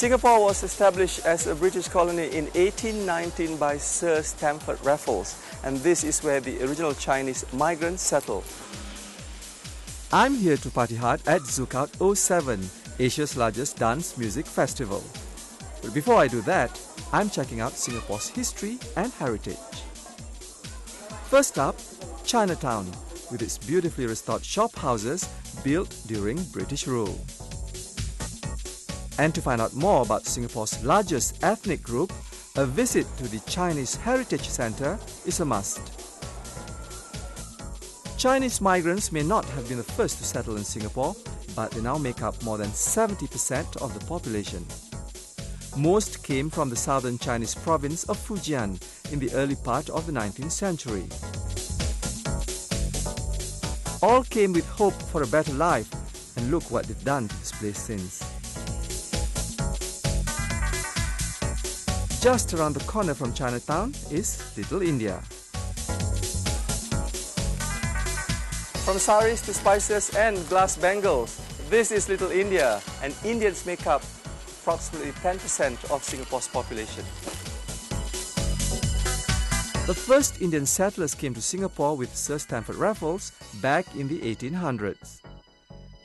Singapore was established as a British colony in 1819 by Sir Stamford Raffles, and this is where the original Chinese migrants settled. I'm here to party hard at Zookout 07, Asia's largest dance music festival. But before I do that, I'm checking out Singapore's history and heritage. First up, Chinatown, with its beautifully restored shop houses built during British rule. And to find out more about Singapore's largest ethnic group, a visit to the Chinese Heritage Centre is a must. Chinese migrants may not have been the first to settle in Singapore, but they now make up more than 70% of the population. Most came from the southern Chinese province of Fujian in the early part of the 19th century. All came with hope for a better life, and look what they've done to this place since. Just around the corner from Chinatown is Little India. From saris to spices and glass bangles, this is Little India, and Indians make up approximately 10% of Singapore's population. The first Indian settlers came to Singapore with Sir Stamford Raffles back in the 1800s.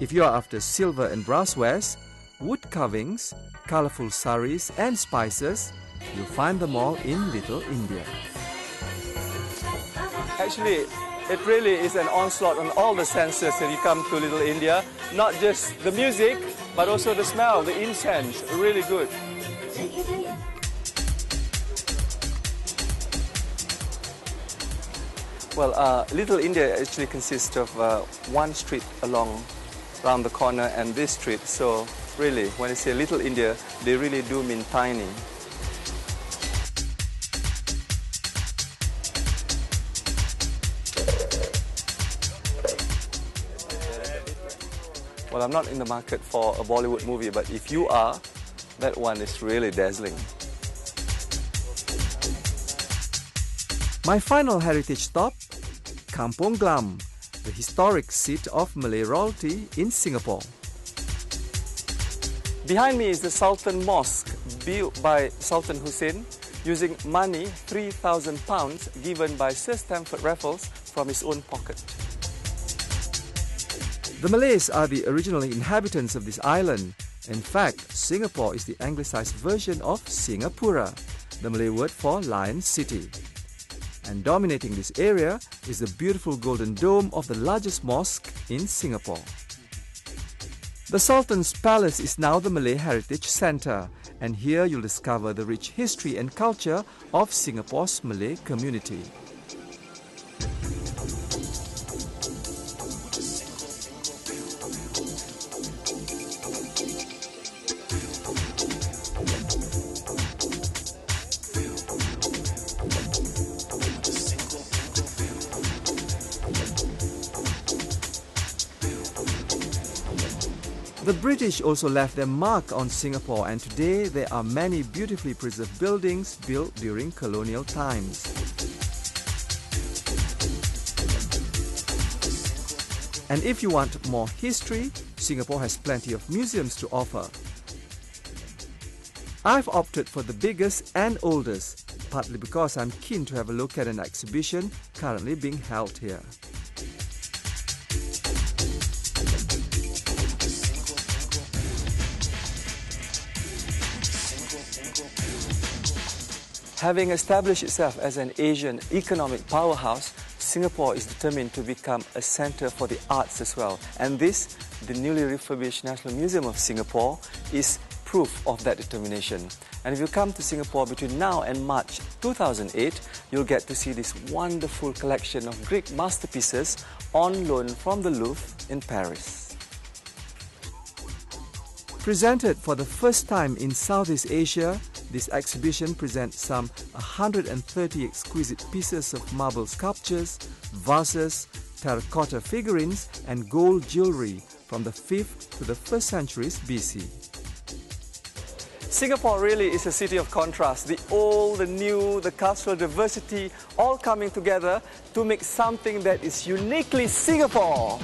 If you are after silver and brasswares, wood carvings, colourful saris and spices, you'll find them all in Little India. Actually, it really is an onslaught on all the senses when you come to Little India. Not just the music, but also the smell, the incense, really good. Well, Little India actually consists of one street around the corner and this street. So really, when they say Little India, they really do mean tiny. Well, I'm not in the market for a Bollywood movie, but if you are, that one is really dazzling. My final heritage stop, Kampong Glam, the historic seat of Malay royalty in Singapore. Behind me is the Sultan Mosque, built by Sultan Hussein using money, £3,000 given by Sir Stamford Raffles from his own pocket. The Malays are the original inhabitants of this island. In fact, Singapore is the anglicised version of Singapura, the Malay word for Lion City. And dominating this area is the beautiful golden dome of the largest mosque in Singapore. The Sultan's Palace is now the Malay Heritage Centre, and here you'll discover the rich history and culture of Singapore's Malay community. The British also left their mark on Singapore, and today there are many beautifully preserved buildings built during colonial times. And if you want more history, Singapore has plenty of museums to offer. I've opted for the biggest and oldest, partly because I'm keen to have a look at an exhibition currently being held here. Having established itself as an Asian economic powerhouse, Singapore is determined to become a centre for the arts as well. And this, the newly refurbished National Museum of Singapore, is proof of that determination. And if you come to Singapore between now and March 2008, you'll get to see this wonderful collection of Greek masterpieces on loan from the Louvre in Paris. Presented for the first time in Southeast Asia, this exhibition presents some 130 exquisite pieces of marble sculptures, vases, terracotta figurines and gold jewellery from the 5th to the 1st centuries BC. Singapore really is a city of contrast. The old, the new, the cultural diversity all coming together to make something that is uniquely Singapore.